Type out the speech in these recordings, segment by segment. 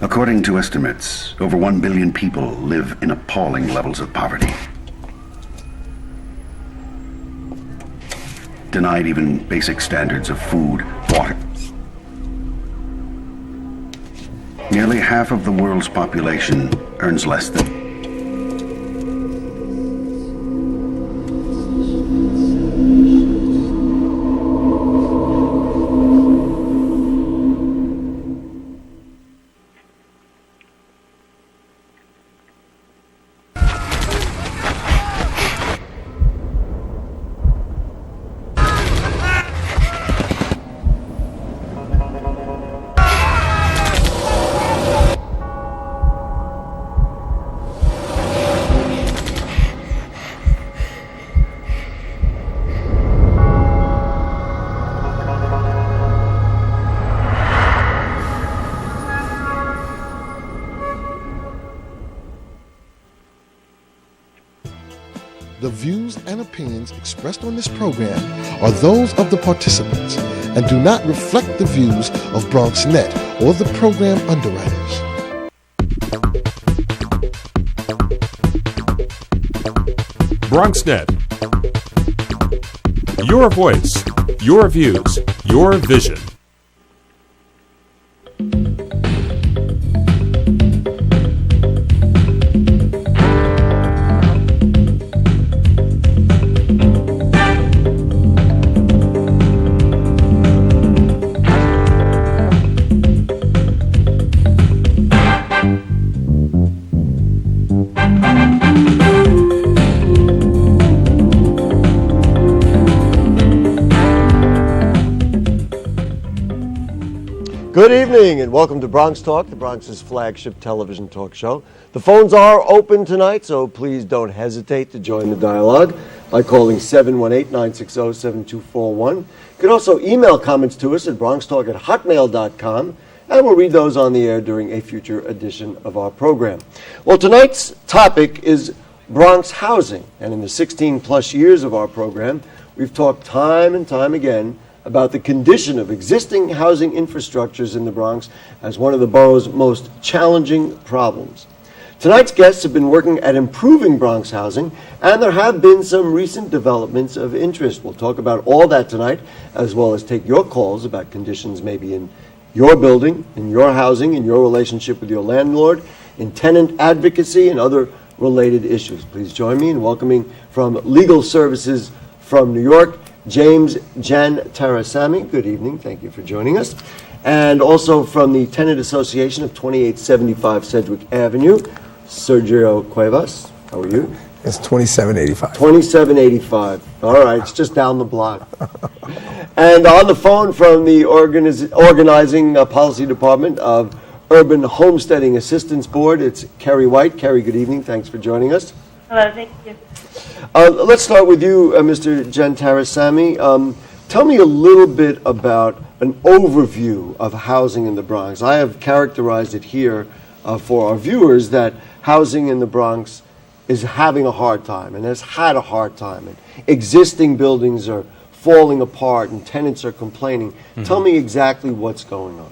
According to estimates, over 1 billion people live in appalling levels of poverty. Denied even basic standards of food, water. Nearly half of the world's population earns less than. The views and opinions expressed on this program are those of the participants and do not reflect the views of BronxNet or the program underwriters. BronxNet. Your voice, your views, your vision. Good evening and welcome to BronxTalk, the Bronx's flagship television talk show. The phones are open tonight, so please don't hesitate to join the dialogue by calling 718-960-7241. You can also email comments to us at bronxtalk@hotmail.com, and we'll read those on the air during a future edition of our program. Well, tonight's topic is Bronx housing, and in the 16-plus years of our program, we've talked time and time again about the condition of existing housing infrastructures in the Bronx as one of the borough's most challenging problems. Tonight's guests have been working at improving Bronx housing, and there have been some recent developments of interest. We'll talk about all that tonight, as well as take your calls about conditions maybe in your building, in your housing, in your relationship with your landlord, in tenant advocacy, and other related issues. Please join me in welcoming from Legal Services from New York, James Jantarasamy. Good evening. Thank you for joining us. And also from the Tenant Association of 2875 Sedgwick Avenue, Sergio Cuevas. How are you? It's 2785. 2785. All right. It's just down the block. And on the phone from the Organizing Policy Department of Urban Homesteading Assistance Board, it's Kerry White. Kerry, good evening. Thanks for joining us. Hello. Thank you. Let's start with you, Mr. Jantarasamy. Tell me a little bit about an overview of housing in the Bronx. I have characterized it here for our viewers that housing in the Bronx is having a hard time and has had a hard time. And existing buildings are falling apart and tenants are complaining. Mm-hmm. Tell me exactly what's going on.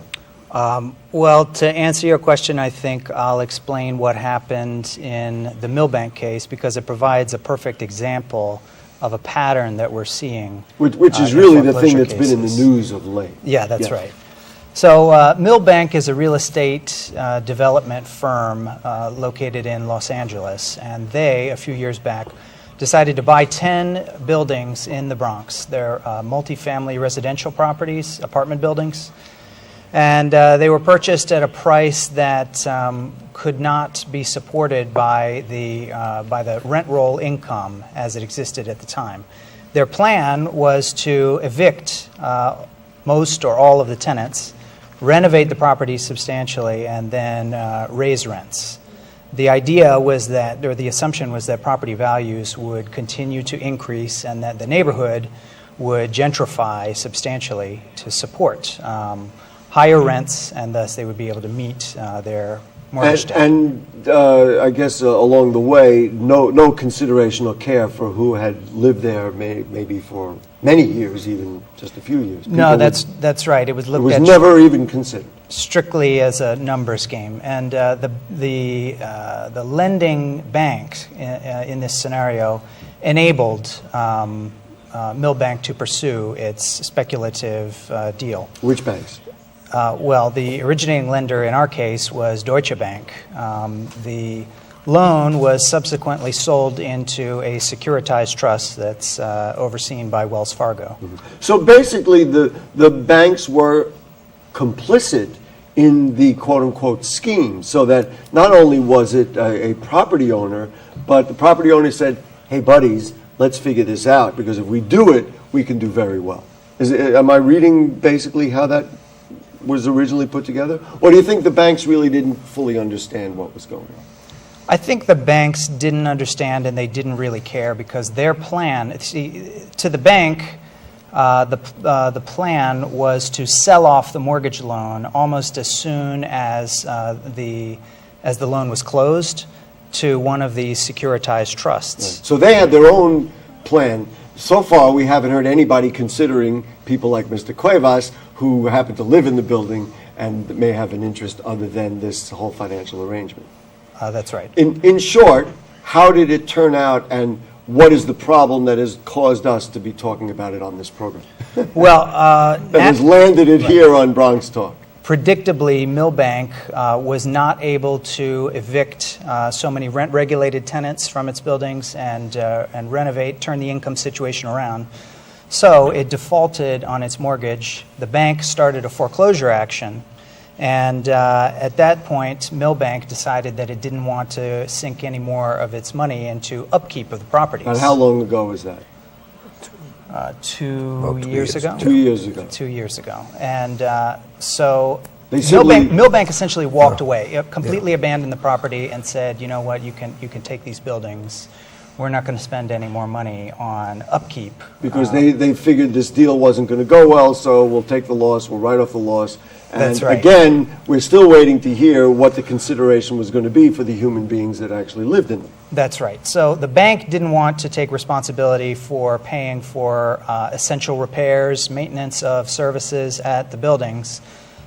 Well, to answer your question, I think I'll explain what happened in the Milbank case because it provides a perfect example of a pattern that we're seeing. Which is really the thing that's been in the news of late. Yeah, that's right. So Milbank is a real estate development firm located in Los Angeles, and they, a few years back, decided to buy 10 buildings in the Bronx. They're multifamily residential properties, apartment buildings. And they were purchased at a price that could not be supported by the rent roll income as it existed at the time. Their plan was to evict most or all of the tenants, renovate the property substantially, and then raise rents. The idea was that, or the assumption was that property values would continue to increase and that the neighborhood would gentrify substantially to support higher rents, and thus they would be able to meet their mortgage debt. And I guess along the way, no consideration or care for who had lived there, maybe for many years, even just a few years. No, that's right. It was looked It at was never even considered. strictly as a numbers game, and the lending bank in this scenario enabled Milbank to pursue its speculative deal. Which banks? Well, the originating lender in our case was Deutsche Bank. The loan was subsequently sold into a securitized trust that's overseen by Wells Fargo. Mm-hmm. So basically, the banks were complicit in the quote-unquote scheme, so that not only was it a property owner, but the property owner said, hey, buddies, let's figure this out, because if we do it, we can do very well. Am I reading basically how that was originally put together? Or do you think the banks really didn't fully understand what was going on? I think the banks didn't understand and they didn't really care because their plan, to the bank, the plan was to sell off the mortgage loan almost as soon as the loan was closed to one of the securitized trusts. Right. So they had their own plan. So far, we haven't heard anybody considering people like Mr. Cuevas, who happen to live in the building and may have an interest other than this whole financial arrangement. That's right. In short, how did it turn out, and what is the problem that has caused us to be talking about it on this program? Well, that has landed it here on Bronx Talk. Predictably, Milbank was not able to evict so many rent-regulated tenants from its buildings and renovate, turn the income situation around. So it defaulted on its mortgage. The bank started a foreclosure action. And at that point, Milbank decided that it didn't want to sink any more of its money into upkeep of the properties. And how long ago was that? 2 years ago. 2 years ago. 2 years ago. And so simply, Milbank essentially walked away, completely abandoned the property and said, you know what, you can take these buildings. We're not going to spend any more money on upkeep. Because they figured this deal wasn't going to go well, so we'll take the loss, we'll write off the loss. And That's right. Again, we're still waiting to hear what the consideration was going to be for the human beings that actually lived in them. That's right. So the bank didn't want to take responsibility for paying for essential repairs, maintenance of services at the buildings,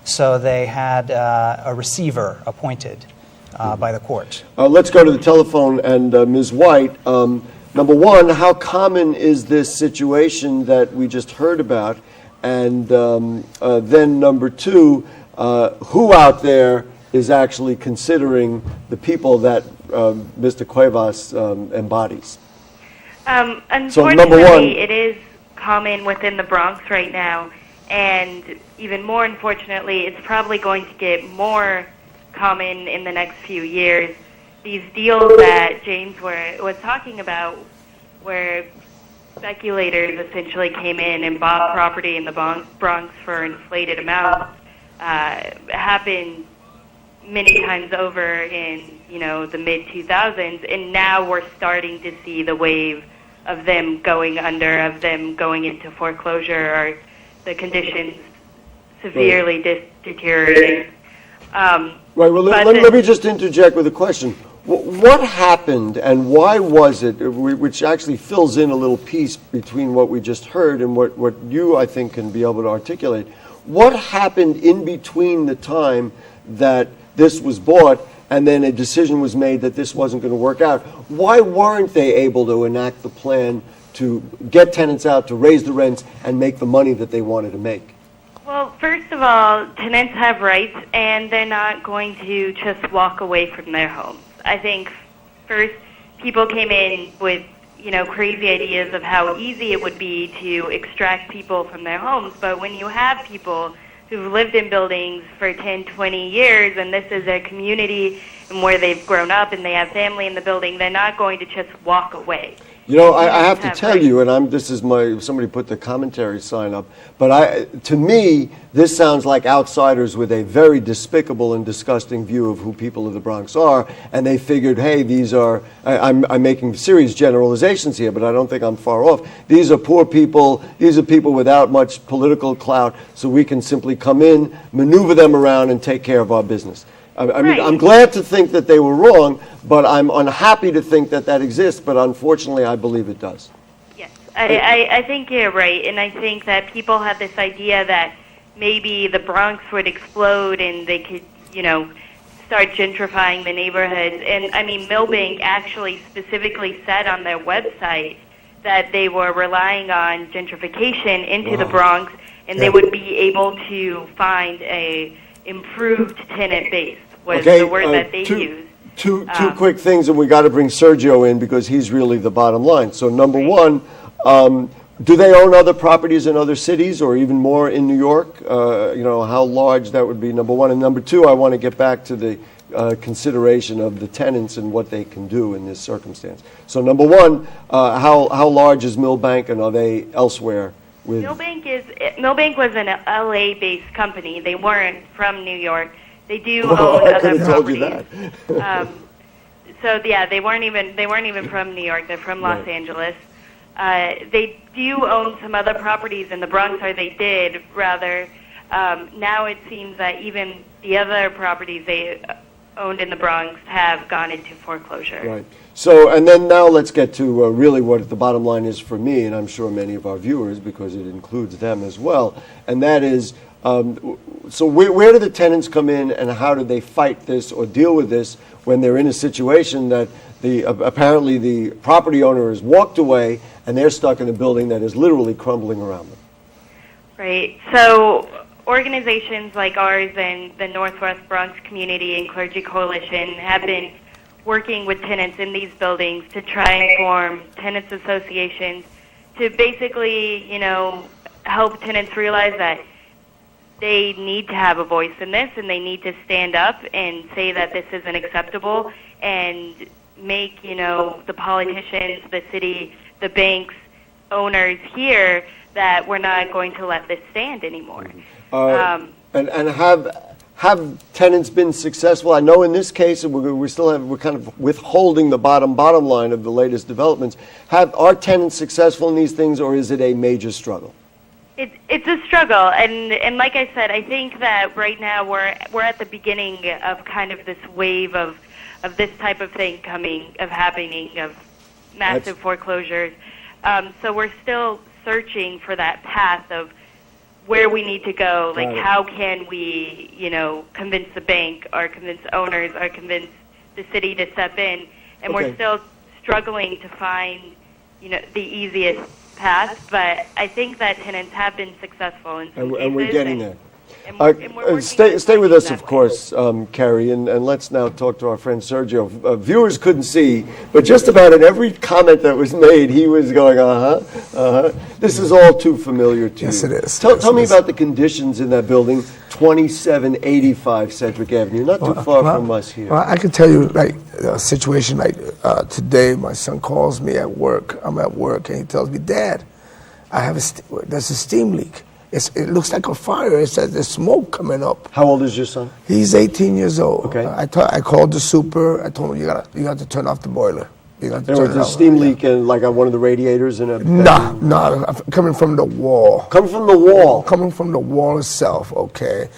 so they had a receiver appointed by the court. Let's go to the telephone, and Ms. White, number one, how common is this situation that we just heard about? And then number two, who out there is actually considering the people that Mr. Cuevas embodies? Unfortunately, so number one, it is common within the Bronx right now, and even more unfortunately, it's probably going to get more common in the next few years. These deals that James was talking about, where speculators essentially came in and bought property in the Bronx for inflated amounts, happened many times over in the mid-2000s, and now we're starting to see the wave of them going under, of them going into foreclosure, or the conditions severely deteriorating. Right, well, let me just interject with a question. What happened and why was it, which actually fills in a little piece between what we just heard and what you, I think, can be able to articulate. What happened in between the time that this was bought and then a decision was made that this wasn't going to work out? Why weren't they able to enact the plan to get tenants out, to raise the rents, and make the money that they wanted to make? Well, first of all, tenants have rights, and they're not going to just walk away from their homes. I think first people came in with, crazy ideas of how easy it would be to extract people from their homes. But when you have people who've lived in buildings for 10, 20 years, and this is their community and where they've grown up and they have family in the building, they're not going to just walk away. I have to tell you, and somebody put the commentary sign up, but to me, this sounds like outsiders with a very despicable and disgusting view of who people of the Bronx are, and they figured, hey, I'm making serious generalizations here, but I don't think I'm far off. These are poor people, these are people without much political clout, so we can simply come in, maneuver them around, and take care of our business. I mean, I'm glad to think that they were wrong, but I'm unhappy to think that that exists, but unfortunately I believe it does. Yes, I think you're right, and I think that people have this idea that maybe the Bronx would explode and they could, start gentrifying the neighborhoods. And, I mean, Milbank actually specifically said on their website that they were relying on gentrification into the Bronx, and they would be able to find a improved tenant base, was the word that they used. Two quick things, and we got to bring Sergio in because he's really the bottom line. So number one, do they own other properties in other cities or even more in New York? How large that would be, number one. And number two, I want to get back to the consideration of the tenants and what they can do in this circumstance. So number one, how large is Milbank, and are they elsewhere? Milbank was an LA-based company. They weren't from New York. They do own other properties. They weren't even from New York. They're from Los Angeles. They do own some other properties in the Bronx, or they did rather. Now it seems that even the other properties they owned in the Bronx have gone into foreclosure. Right. So, and then now let's get to really what the bottom line is for me, and I'm sure many of our viewers, because it includes them as well, and that is, so where do the tenants come in, and how do they fight this or deal with this when they're in a situation that apparently the property owner has walked away and they're stuck in a building that is literally crumbling around them? Right. So organizations like ours and the Northwest Bronx Community and Clergy Coalition have been working with tenants in these buildings to try and form tenants associations to basically, help tenants realize that they need to have a voice in this, and they need to stand up and say that this isn't acceptable, and make, the politicians, the city, the banks, owners here that we're not going to let this stand anymore. And have tenants been successful? I know in this case, we're kind of withholding the bottom line of the latest developments. Are tenants successful in these things, or is it a major struggle? It's a struggle, and like I said, I think that right now we're at the beginning of kind of this wave of this type of thing happening, of massive foreclosures. So we're still searching for that path of where we need to go. Like, how can we, convince the bank, or convince owners, or convince the city to step in? And we're still struggling to find, the easiest path. But I think that tenants have been successful in some cases. And we're getting there. Stay with us, of course, Carrie, and let's now talk to our friend Sergio. Viewers couldn't see, but just about in every comment that was made, he was going, This is all too familiar to you. Yes, it is. Tell me about the conditions in that building, 2785 Sedgwick Avenue, not too far from us here. Well, I can tell you, a situation today, my son calls me at work. I'm at work, and he tells me, Dad, there's a steam leak. It looks like a fire. It says there's smoke coming up. How old is your son? He's 18 years old. Okay. I called the super. I told him you got to turn off the boiler. There was a steam leak in on one of the radiators in a. No, coming from the wall. Coming from the wall. Coming from the wall itself. Okay.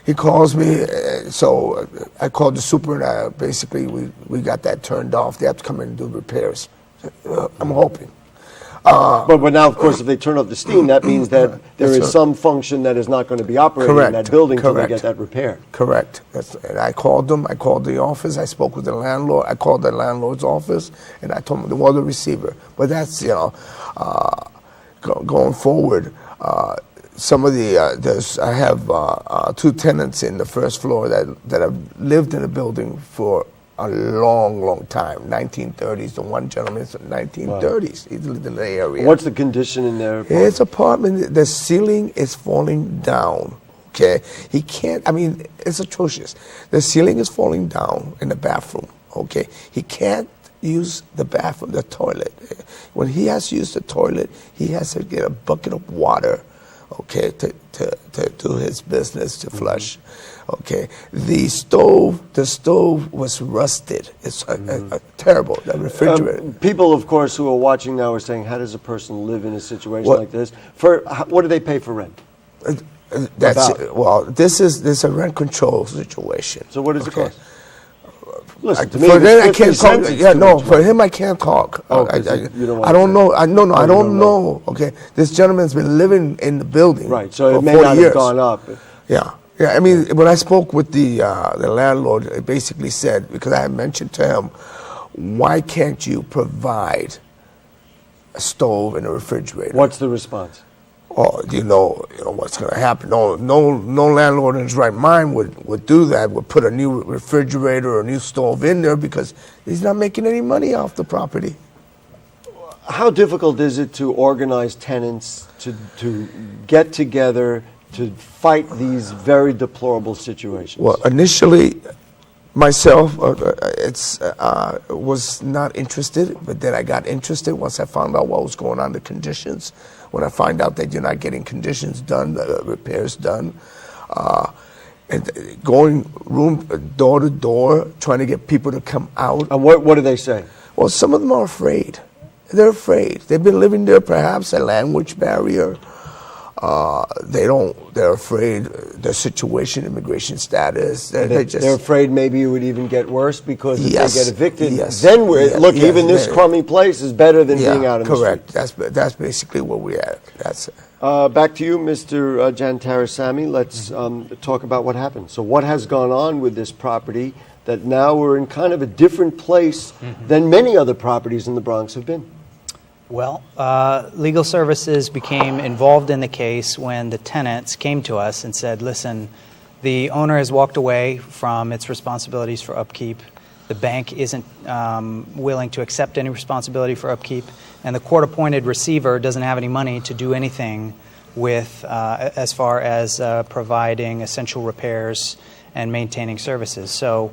He calls me, so I called the super, and basically we got that turned off. They have to come in and do repairs. I'm hoping. But now, of course, if they turn off the steam, that means that there is some function that is not going to be operating in that building until they get that repaired. Correct. And I called them. I called the office. I spoke with the landlord. I called the landlord's office, and I told them the water receiver. But that's, going forward, some of the, I have two tenants in the first floor that have lived in the building for a long time, 1930s. The one gentleman is 1930s. He lived in the area. What's the condition in there? His apartment, the ceiling is falling down. Okay, he can't. I mean, it's atrocious. The ceiling is falling down in the bathroom. Okay, he can't use the bathroom, the toilet. When he has to use the toilet, he has to get a bucket of water. Okay, to do his business, to flush. Okay, the stove was rusted. It's terrible. The refrigerator. People, of course, who are watching now are saying, "How does a person live in a situation like this? What do they pay for rent?" That's about? well. This is a rent control situation. So what does it Okay. cost? Listen, to me, For if them, I it's can't 50 talk. cents, it's Yeah, too no. much For money. him, I can't talk. Oh, 'cause you don't want I don't to. know. I Oh, you don't don't know. Okay, this gentleman's been living in the building. Right, so for it may 40 not years. have gone up. Yeah. I mean, when I spoke with the landlord, it basically said, because I had mentioned to him, why can't you provide a stove and a refrigerator? What's the response? Oh, you know what's going to happen. No landlord in his right mind would do that. Would put a new refrigerator or a new stove in there because he's not making any money off the property. How difficult is it to organize tenants to get together to fight these very deplorable situations? Well, initially, myself was not interested, but then I got interested once I found out what was going on, the conditions. When I find out that you're not getting conditions done, repairs done, and going door to door, trying to get people to come out. And what do they say? Well, some of them are afraid. They're afraid. They've been living there, perhaps a language barrier. They're afraid their situation, immigration status. They're afraid maybe it would even get worse because if Yes, they get evicted, yes, then yes, even this crummy place is better than being out in correct. the street. That's basically where we're at. That's it. Back to you, Mr. Jantarasamy. Let's talk about what happened. So what has gone on with this property that now we're in kind of a different place than many other properties in the Bronx have been? Well, legal services became involved in the case when the tenants came to us and said, listen, the owner has walked away from its responsibilities for upkeep. The bank isn't willing to accept any responsibility for upkeep, and the court-appointed receiver doesn't have any money to do anything with as far as providing essential repairs and maintaining services. So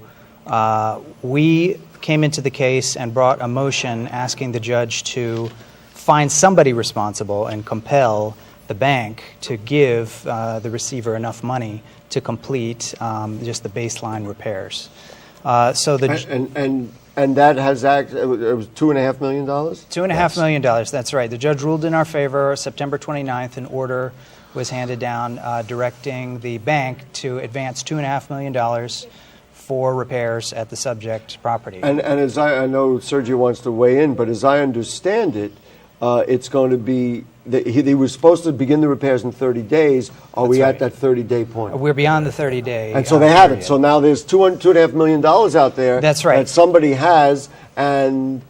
we came into the case and brought a motion asking the judge to find somebody responsible and compel the bank to give the receiver enough money to complete just the baseline repairs. And that has it was $2.5 million? $2.5 million, that's right. The judge ruled in our favor. September 29th, an order was handed down directing the bank to advance $2.5 million for repairs at the subject property. And as I know Sergio wants to weigh in, but as I understand it, it's going to be, he was supposed to begin the repairs in 30 days. Are we at that 30-day point? We're beyond the 30-day. And so they haven't. So now there's $2.5 million out there. That's right. That somebody has, and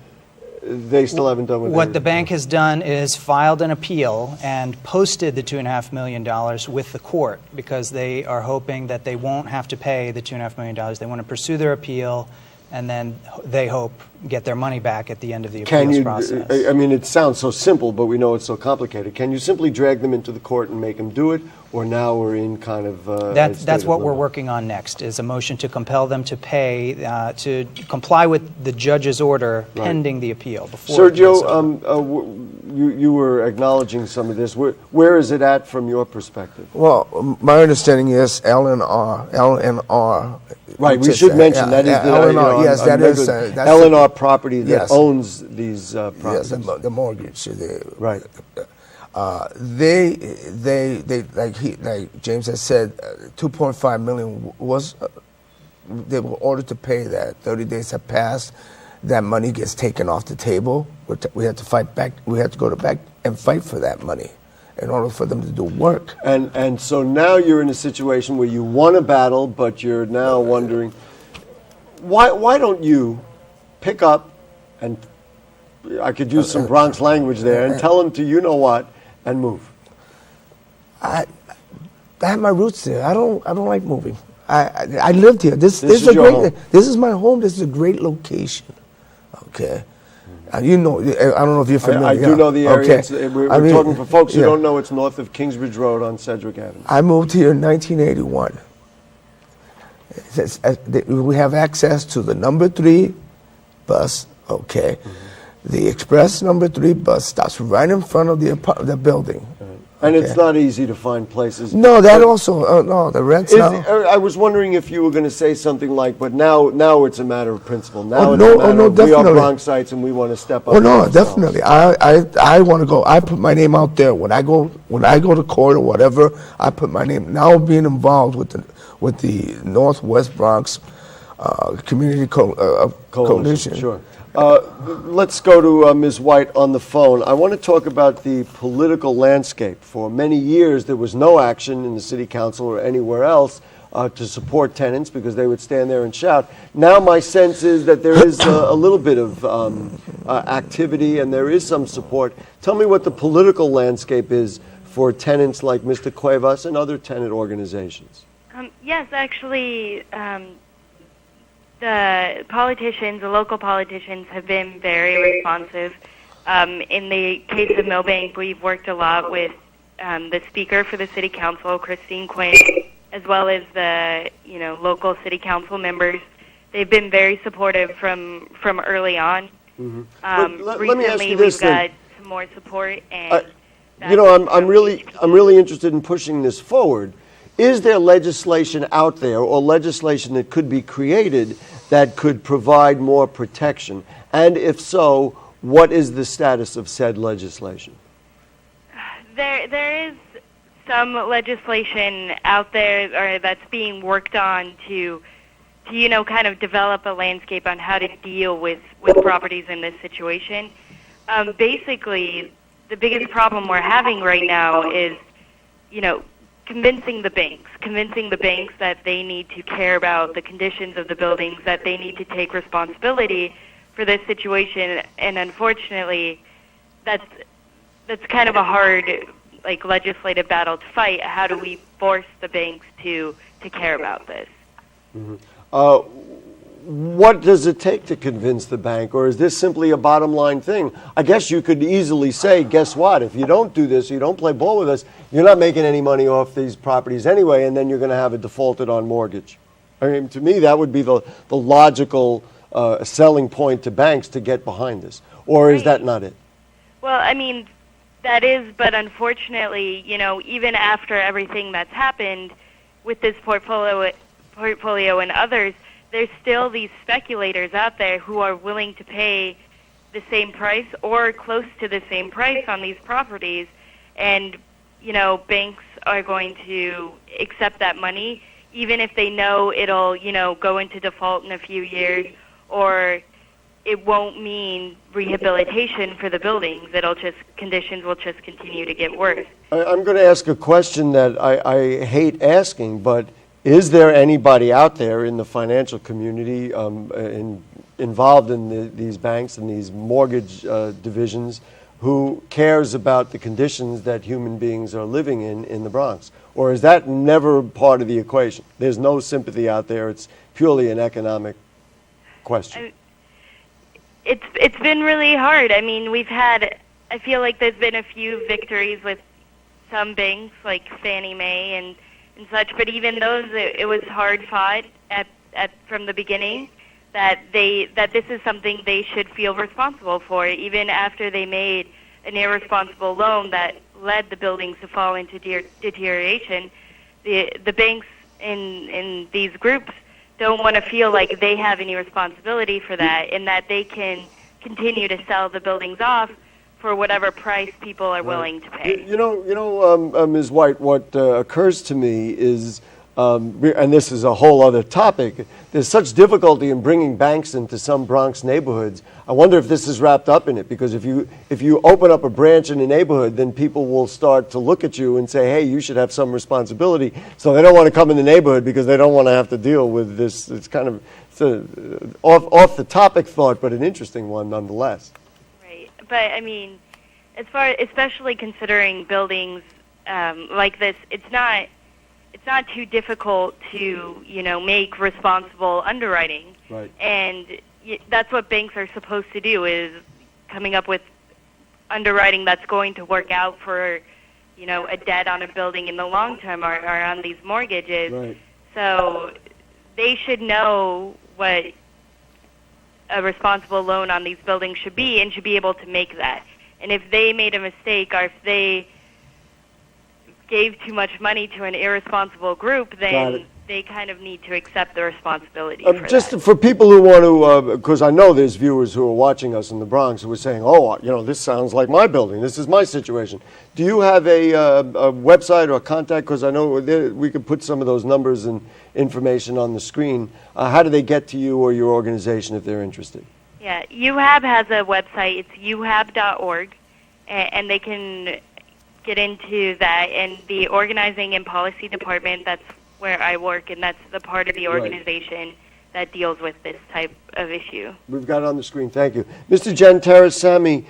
they still haven't done what the bank has done is filed an appeal and posted the $2.5 million with the court because they are hoping that they won't have to pay the $2.5 million. They want to pursue their appeal, and then they hope get their money back at the end of the appeals process. I mean, it sounds so simple, but we know it's so complicated. Can you simply drag them into the court and make them do it, or now we're in kind of that's what we're working on next, is a motion to compel them to pay, to comply with the judge's order pending the appeal. Sergio, you were acknowledging some of this. Where is it at from your perspective? Well, my understanding is LNR. Right, we should mention that is the LNR. Yes, that is LNR property that owns these properties. Yes, the mortgage. Right. They like James has said, 2.5 million was. They were ordered to pay that. 30 days have passed. That money gets taken off the table. We had to fight back. We had to go back and fight for that money in order for them to do work. And so now you're in a situation where you won a battle, but you're now wondering, why don't you pick up, and I could use some Bronx language there, and tell them to you know what, and move? I have my roots there. I don't like moving. I lived here. This is a your great. home. This is my home. This is a great location. Okay. And you know, I don't know if you're familiar. I do know the area. Okay. We're talking for folks who don't know, it's north of Kingsbridge Road on Sedgwick Avenue. I moved here in 1981. We have access to the number 3 bus, okay. The express number 3 bus stops right in front of the building, And Okay. it's not easy to find places. No, that also, no, the rent's now. I was wondering if you were going to say something like, but now it's a matter of principle. Now Oh, it's no, a oh, matter no, of we are definitely. Bronxites and we want to step up. Oh no, for ourselves. definitely. I want to go. I put my name out there when I go to court or whatever. I put my name. Now being involved with the Northwest Bronx Community Coalition. Sure. Let's go to Ms. White on the phone. I want to talk about the political landscape. For many years, there was no action in the city council or anywhere else to support tenants because they would stand there and shout. Now my sense is that there is a little bit of activity and there is some support. Tell me what the political landscape is for tenants like Mr. Cuevas and other tenant organizations. Yes, actually, the local politicians have been very responsive. In the case of Milbank, we've worked a lot with the Speaker for the City Council, Christine Quinn, as well as the local City Council members. They've been very supportive from early on. Mm-hmm. Let me ask Recently, you this we've got then. some more support, and I'm really interested in pushing this forward. Is there legislation out there or legislation that could be created that could provide more protection? And if so, what is the status of said legislation? There is some legislation out there or that's being worked on to kind of develop a landscape on how to deal with properties in this situation. Basically, the biggest problem we're having right now is, convincing the banks that they need to care about the conditions of the buildings, that they need to take responsibility for this situation, and unfortunately, that's kind of a hard, legislative battle to fight. How do we force the banks to care about this? Mm-hmm. What does it take to convince the bank, or is this simply a bottom line thing? I guess you could easily say, guess what, if you don't do this, you don't play ball with us, you're not making any money off these properties anyway, and then you're going to have a defaulted on mortgage. I mean, to me, that would be the logical selling point to banks to get behind this. Or is that not it? Well, I mean, that is, but unfortunately, even after everything that's happened with this portfolio and others, there's still these speculators out there who are willing to pay the same price or close to the same price on these properties. And, banks are going to accept that money, even if they know it'll, go into default in a few years, or it won't mean rehabilitation for the buildings. Conditions will just continue to get worse. I'm going to ask a question that I hate asking, but is there anybody out there in the financial community involved in these banks and these mortgage divisions who cares about the conditions that human beings are living in the Bronx? Or is that never part of the equation? There's no sympathy out there. It's purely an economic question. It's been really hard. I mean, I feel like there's been a few victories with some banks like Fannie Mae and such, but even those, it was hard fought from the beginning that this is something they should feel responsible for, even after they made an irresponsible loan that led the buildings to fall into deterioration. The banks in these groups don't want to feel like they have any responsibility for that, and that they can continue to sell the buildings off for whatever price people are willing to pay. Ms. White, what occurs to me is, and this is a whole other topic, there's such difficulty in bringing banks into some Bronx neighborhoods. I wonder if this is wrapped up in it, because if you open up a branch in a neighborhood, then people will start to look at you and say, hey, you should have some responsibility. So they don't want to come in the neighborhood because they don't want to have to deal with this. It's kind of off the topic thought, but an interesting one nonetheless. But I mean, especially considering buildings like this, it's not too difficult to make responsible underwriting. Right. And that's what banks are supposed to do, is coming up with underwriting that's going to work out for a debt on a building in the long term or on these mortgages. Right. So they should know what a responsible loan on these buildings should be and should be able to make that. And if they made a mistake, or if they gave too much money to an irresponsible group, then they kind of need to accept the responsibility for just that. for people who want to, because I know there's viewers who are watching us in the Bronx who are saying, oh, this sounds like my building. This is my situation. Do you have a website or contact? Because I know we could put some of those numbers and information on the screen. How do they get to you or your organization if they're interested? Yeah, UHAB has a website. It's uhab.org, and they can get into that. And the organizing and policy department, that's where I work, and that's the part of the organization that deals with this type of issue. We've got it on the screen. Thank you. Mr. Jantarasamy,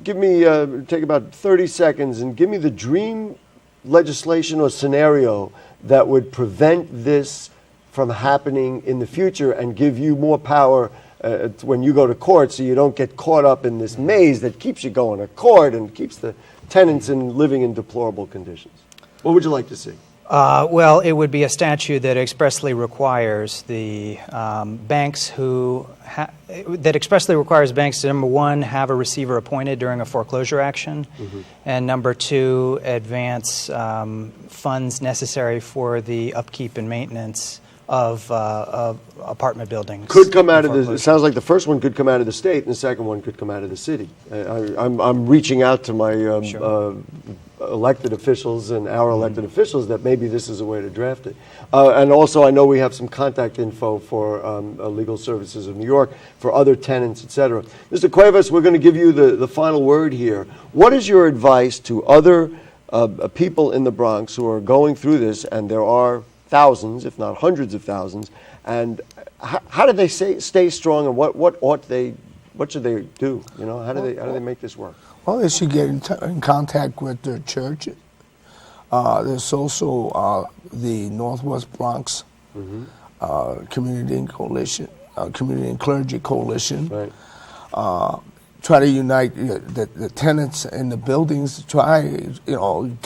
give me, take about 30 seconds and give me the dream legislation or scenario that would prevent this from happening in the future and give you more power when you go to court, so you don't get caught up in this maze that keeps you going to court and keeps the tenants living in deplorable conditions. What would you like to see? Well, it would be a statute that expressly requires the banks that expressly requires banks to, number one, have a receiver appointed during a foreclosure action, and number two, advance funds necessary for the upkeep and maintenance of apartment buildings. Could come out of it sounds like the first one could come out of the state and the second one could come out of the city. I'm reaching out to my elected officials and our elected officials that maybe this is a way to draft it. And also I know we have some contact info for Legal Services of New York for other tenants, etc. Mr. Cuevas, we're going to give you the final word here. What is your advice to other people in the Bronx who are going through this, and there are thousands, if not hundreds of thousands, and how do they stay strong, and what should they do? How do they make this work? Well, they should get in contact with their church. There's also the Northwest Bronx Community and Coalition, Community and Clergy Coalition. Right. Try to unite the tenants in the buildings. Try, do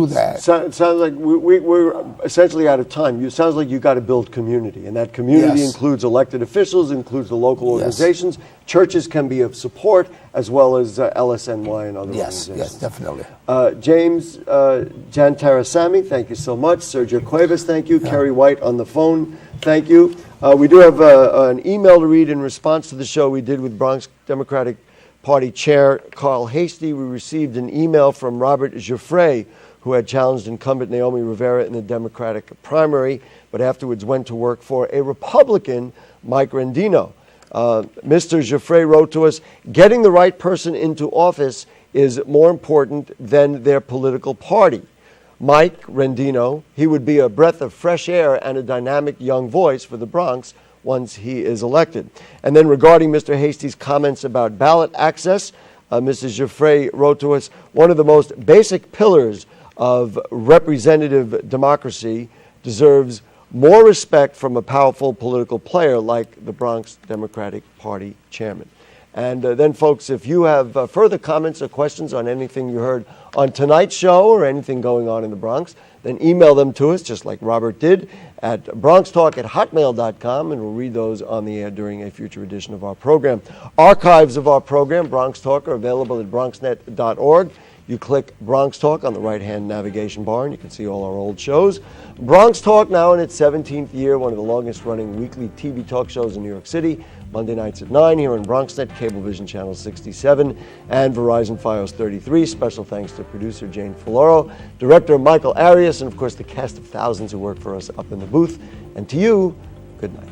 that. It sounds like we're essentially out of time. It sounds like you got to build community, and that community includes elected officials, includes the local organizations. Churches can be of support, as well as LSNY and other organizations. Yes, definitely. James Jantarasamy, thank you so much. Sergio Cuevas, thank you. Kerry White on the phone, thank you. We do have an email to read in response to the show we did with Bronx Democratic Party Chair Carl Hastie. We received an email from Robert Giuffre, who had challenged incumbent Naomi Rivera in the Democratic primary, but afterwards went to work for a Republican, Mike Rendino. Mr. Giuffre wrote to us, getting the right person into office is more important than their political party. Mike Rendino, he would be a breath of fresh air and a dynamic young voice for the Bronx once he is elected. And then regarding Mr. Hastie's comments about ballot access, Mrs. Giuffre wrote to us, one of the most basic pillars of representative democracy deserves more respect from a powerful political player like the Bronx Democratic Party chairman. And then, folks, if you have further comments or questions on anything you heard on tonight's show or anything going on in the Bronx, then email them to us, just like Robert did, at BronxTalk@hotmail.com, and we'll read those on the air during a future edition of our program. Archives of our program, Bronx Talk, are available at bronxnet.org. You click Bronx Talk on the right-hand navigation bar, and you can see all our old shows. Bronx Talk, now in its 17th year, one of the longest-running weekly TV talk shows in New York City, Monday nights at 9 here on BronxNet, Cablevision Channel 67, and Verizon Fios 33. Special thanks to producer Jane Folloro, director Michael Arias, and, of course, the cast of thousands who work for us up in the booth. And to you, good night.